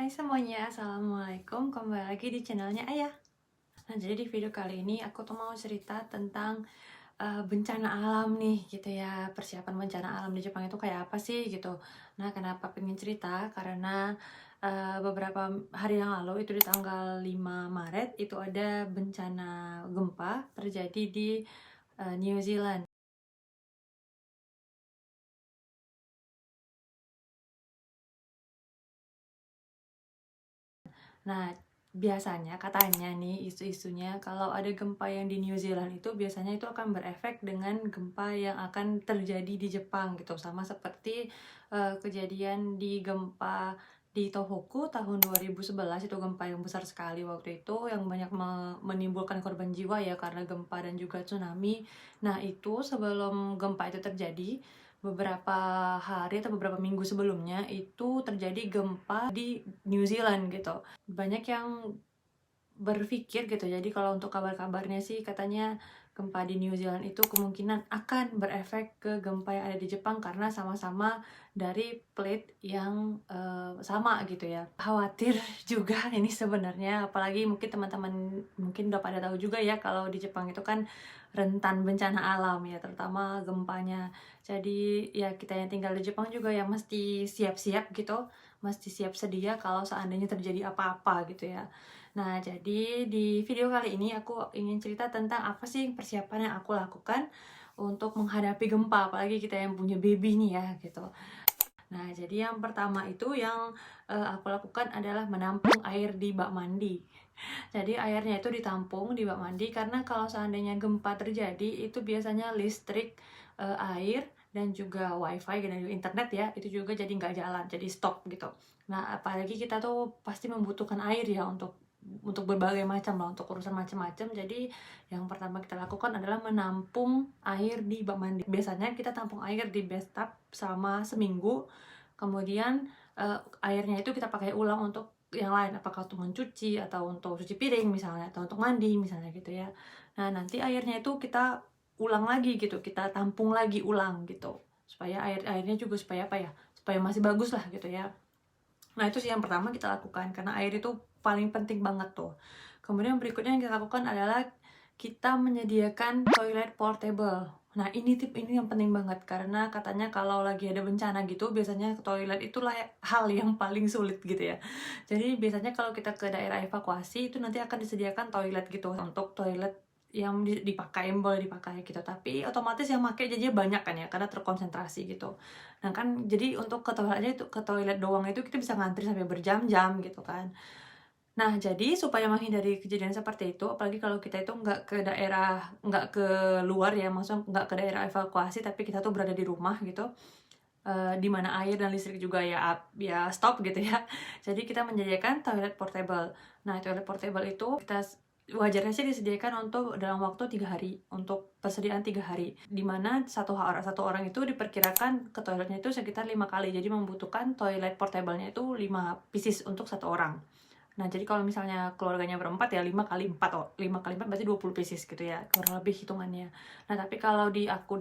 Hai semuanya, Assalamualaikum, kembali lagi di channelnya Ayah. Nah, jadi di video kali ini aku tuh mau cerita tentang bencana alam nih gitu ya. Persiapan bencana alam di Jepang itu kayak apa sih gitu. Nah, kenapa pengen cerita? Karena beberapa hari yang lalu itu di tanggal 5 Maret itu ada bencana gempa terjadi di New Zealand. Nah, biasanya katanya nih isu-isunya kalau ada gempa yang di New Zealand itu biasanya itu akan berefek dengan gempa yang akan terjadi di Jepang gitu. Sama seperti kejadian di gempa di Tohoku tahun 2011 itu gempa yang besar sekali waktu itu yang banyak menimbulkan korban jiwa ya karena gempa dan juga tsunami. Nah, itu sebelum gempa itu terjadi beberapa hari atau beberapa minggu sebelumnya itu terjadi gempa di New Zealand gitu. Banyak yang berpikir gitu, jadi kalau untuk kabar-kabarnya sih katanya gempa di New Zealand itu kemungkinan akan berefek ke gempa yang ada di Jepang karena sama-sama dari plate yang sama gitu ya. Khawatir juga ini sebenarnya, apalagi mungkin teman-teman mungkin udah pada tahu juga ya kalau di Jepang itu kan rentan bencana alam ya, terutama gempanya. Jadi ya kita yang tinggal di Jepang juga ya mesti siap-siap gitu, mesti siap sedia kalau seandainya terjadi apa-apa gitu ya. Nah, jadi di video kali ini aku ingin cerita tentang apa sih persiapan yang aku lakukan untuk menghadapi gempa, apalagi kita yang punya baby nih ya gitu. Nah, jadi yang pertama itu yang aku lakukan adalah menampung air di bak mandi. Jadi airnya itu ditampung di bak mandi karena kalau seandainya gempa terjadi itu biasanya listrik, air dan juga wifi dan juga internet ya itu juga jadi nggak jalan, jadi stop gitu. Nah, apalagi kita tuh pasti membutuhkan air ya untuk berbagai macam lah, untuk urusan macam-macam. Jadi yang pertama kita lakukan adalah menampung air di bak mandi. Biasanya kita tampung air di bathtub selama seminggu. Kemudian airnya itu kita pakai ulang untuk yang lain, apakah untuk mencuci atau untuk cuci piring misalnya atau untuk mandi misalnya gitu ya. Nah, nanti airnya itu kita ulang lagi gitu, kita tampung lagi ulang gitu. Supaya airnya juga supaya apa ya? Supaya masih bagus lah gitu ya. Nah, itu sih yang pertama kita lakukan karena air itu paling penting banget tuh. Kemudian berikutnya yang kita lakukan adalah kita menyediakan toilet portable. Nah, ini yang penting banget karena katanya kalau lagi ada bencana gitu biasanya toilet itulah hal yang paling sulit gitu ya. Jadi biasanya kalau kita ke daerah evakuasi itu nanti akan disediakan toilet gitu untuk toilet yang dipakai boleh dipakai gitu, tapi otomatis yang pakai jadinya banyak kan ya karena terkonsentrasi gitu. Nah kan jadi untuk ke toilet aja itu ke toilet doang itu kita bisa ngantri sampai berjam-jam gitu kan. Nah, jadi supaya menghindari kejadian seperti itu, apalagi kalau kita itu nggak ke luar ya, maksudnya nggak ke daerah evakuasi, tapi kita tuh berada di rumah gitu, di mana air dan listrik juga ya stop gitu ya. Jadi kita menyediakan toilet portable. Nah, toilet portable itu wajarnya sih disediakan untuk dalam waktu 3 hari, untuk persediaan 3 hari, di mana satu orang itu diperkirakan ke toiletnya itu sekitar 5 kali, jadi membutuhkan toilet portable-nya itu 5 pieces untuk satu orang. Nah, jadi kalau misalnya keluarganya berempat ya 5 kali 4 berarti 20 pieces gitu ya, kurang lebih hitungannya. Nah, tapi kalau di aku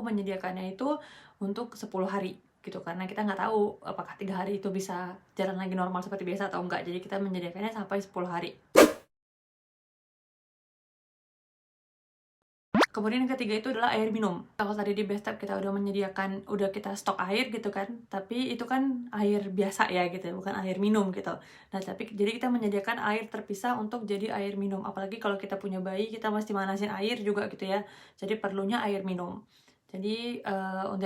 menyediakannya itu untuk 10 hari gitu, karena kita nggak tahu apakah 3 hari itu bisa jalan lagi normal seperti biasa atau enggak. Jadi kita menyediakannya sampai 10 hari. Kemudian yang ketiga itu adalah air minum. Kalau tadi di bathtub kita udah kita stok air gitu kan, tapi itu kan air biasa ya gitu, bukan air minum gitu. Nah, tapi jadi kita menyediakan air terpisah untuk jadi air minum. Apalagi kalau kita punya bayi, kita mesti manasin air juga gitu ya. Jadi perlunya air minum. Jadi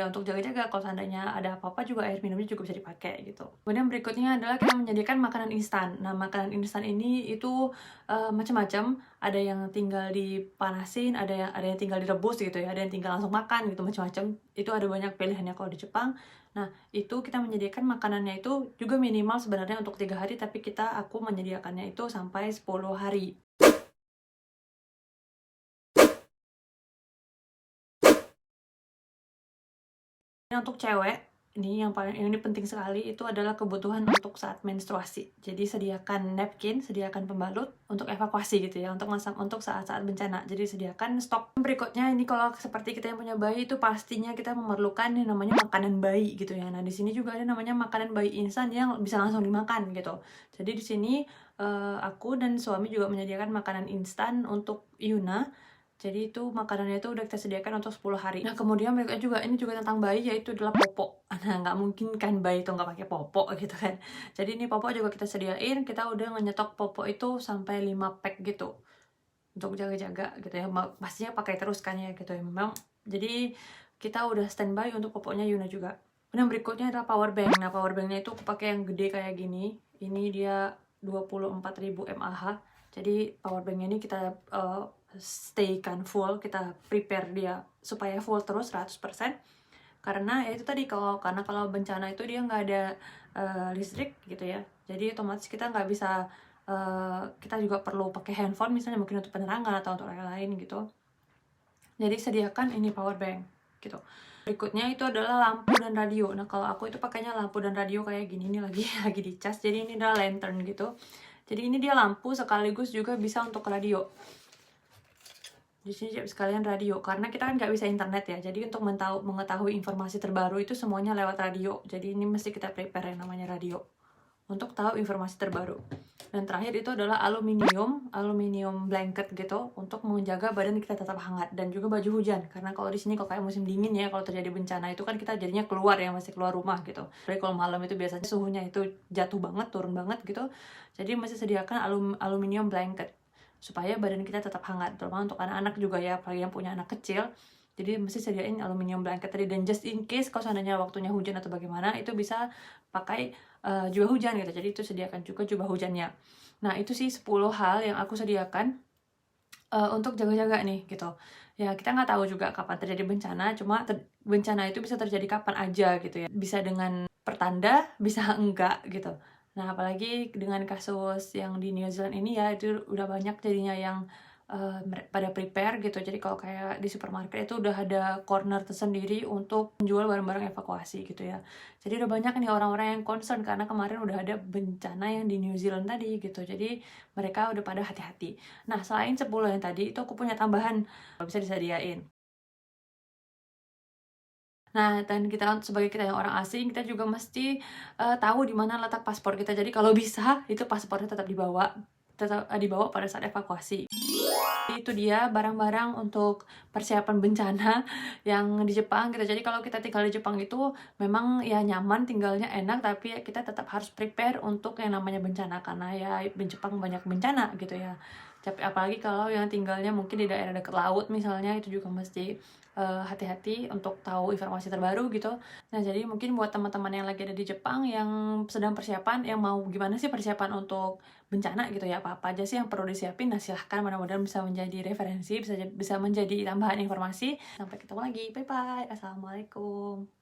untuk jaga-jaga kalau seandainya ada apa-apa juga air minumnya juga bisa dipakai gitu. Kemudian berikutnya adalah kita menyediakan makanan instan. Nah, makanan instan ini itu macam-macam. Ada yang tinggal dipanasin, ada yang tinggal direbus gitu ya, ada yang tinggal langsung makan gitu, macam-macam. Itu ada banyak pilihannya kalau di Jepang. Nah, itu kita menyediakan makanannya itu juga minimal sebenarnya untuk 3 hari, tapi aku menyediakannya itu sampai 10 hari. Dan untuk cewek, ini penting sekali, itu adalah kebutuhan untuk saat menstruasi. Jadi sediakan napkin, sediakan pembalut untuk evakuasi gitu ya, untuk saat-saat bencana. Jadi sediakan stok. Berikutnya ini kalau seperti kita yang punya bayi itu pastinya kita memerlukan yang namanya makanan bayi gitu ya. Nah, di sini juga ada namanya makanan bayi instan yang bisa langsung dimakan gitu. Jadi di sini aku dan suami juga menyediakan makanan instan untuk Yuna. Jadi itu makanannya itu udah kita sediakan untuk 10 hari. Nah, kemudian berikutnya juga ini juga tentang bayi, yaitu adalah popok. Nah, nggak mungkin kan bayi itu nggak pakai popok gitu kan. Jadi ini popok juga kita sediain, kita udah nyetok popok itu sampai 5 pack gitu. Untuk jaga-jaga gitu ya. Pastinya pakai terus kan ya gitu ya. Memang jadi kita udah standby untuk popoknya Yuna juga. Nah, berikutnya adalah power bank. Nah, power banknya itu aku pakai yang gede kayak gini. Ini dia 24.000 mAh. Jadi power banknya ini kita stay kan full, kita prepare dia supaya full terus 100%. Karena ya itu tadi, karena kalau bencana itu dia nggak ada listrik gitu ya. Jadi otomatis kita nggak bisa, kita juga perlu pakai handphone misalnya, mungkin untuk penerangan atau untuk lain-lain gitu. Jadi sediakan ini power bank gitu. Berikutnya itu adalah lampu dan radio. Nah, kalau aku itu pakainya lampu dan radio kayak gini, ini lagi lagi dicas. Jadi ini adalah lantern gitu. Jadi ini dia lampu sekaligus juga bisa untuk radio. Di sini sekalian radio, karena kita kan nggak bisa internet ya. Jadi untuk mengetahui informasi terbaru itu semuanya lewat radio. Jadi ini mesti kita prepare yang namanya radio untuk tahu informasi terbaru. Dan terakhir itu adalah aluminium blanket gitu untuk menjaga badan kita tetap hangat, dan juga baju hujan. Karena kalau di sini kalau kayak musim dingin ya, kalau terjadi bencana itu kan kita jadinya keluar ya, masih keluar rumah gitu. Jadi kalau malam itu biasanya suhunya itu jatuh banget, turun banget gitu. Jadi mesti sediakan aluminium blanket supaya badan kita tetap hangat, terutama untuk anak-anak juga ya, apalagi yang punya anak kecil. Jadi mesti sediain aluminium blanket tadi, dan just in case kalau seandainya waktunya hujan atau bagaimana, itu bisa pakai jubah hujan gitu. Jadi itu sediakan juga jubah hujannya. Nah, itu sih 10 hal yang aku sediakan untuk jaga-jaga nih gitu. Ya, kita nggak tahu juga kapan terjadi bencana, cuma bencana itu bisa terjadi kapan aja gitu ya. Bisa dengan pertanda, bisa enggak gitu. Nah, apalagi dengan kasus yang di New Zealand ini ya, itu udah banyak jadinya yang pada prepare gitu. Jadi kalau kayak di supermarket itu udah ada corner tersendiri untuk menjual barang-barang evakuasi gitu ya. Jadi udah banyak nih orang-orang yang concern karena kemarin udah ada bencana yang di New Zealand tadi gitu. Jadi mereka udah pada hati-hati. Nah, selain 10 yang tadi, itu aku punya tambahan kalau bisa disediain. Nah, dan sebagai kita yang orang asing, kita juga mesti tahu di mana letak paspor kita. Jadi kalau bisa, itu paspornya tetap dibawa pada saat evakuasi. Itu dia barang-barang untuk persiapan bencana yang di Jepang gitu. Jadi kalau kita tinggal di Jepang itu memang ya nyaman, tinggalnya enak, tapi kita tetap harus prepare untuk yang namanya bencana, karena ya di Jepang banyak bencana gitu ya. Tapi apalagi kalau yang tinggalnya mungkin di daerah dekat laut misalnya, itu juga mesti hati-hati untuk tahu informasi terbaru gitu. Nah, jadi mungkin buat teman-teman yang lagi ada di Jepang yang sedang persiapan, yang mau gimana sih persiapan untuk bencana gitu ya, apa-apa aja sih yang perlu disiapin. Nah, silahkan, mudah-mudahan bisa menjadi referensi, bisa menjadi tambahan informasi. Sampai ketemu lagi, bye bye, assalamualaikum.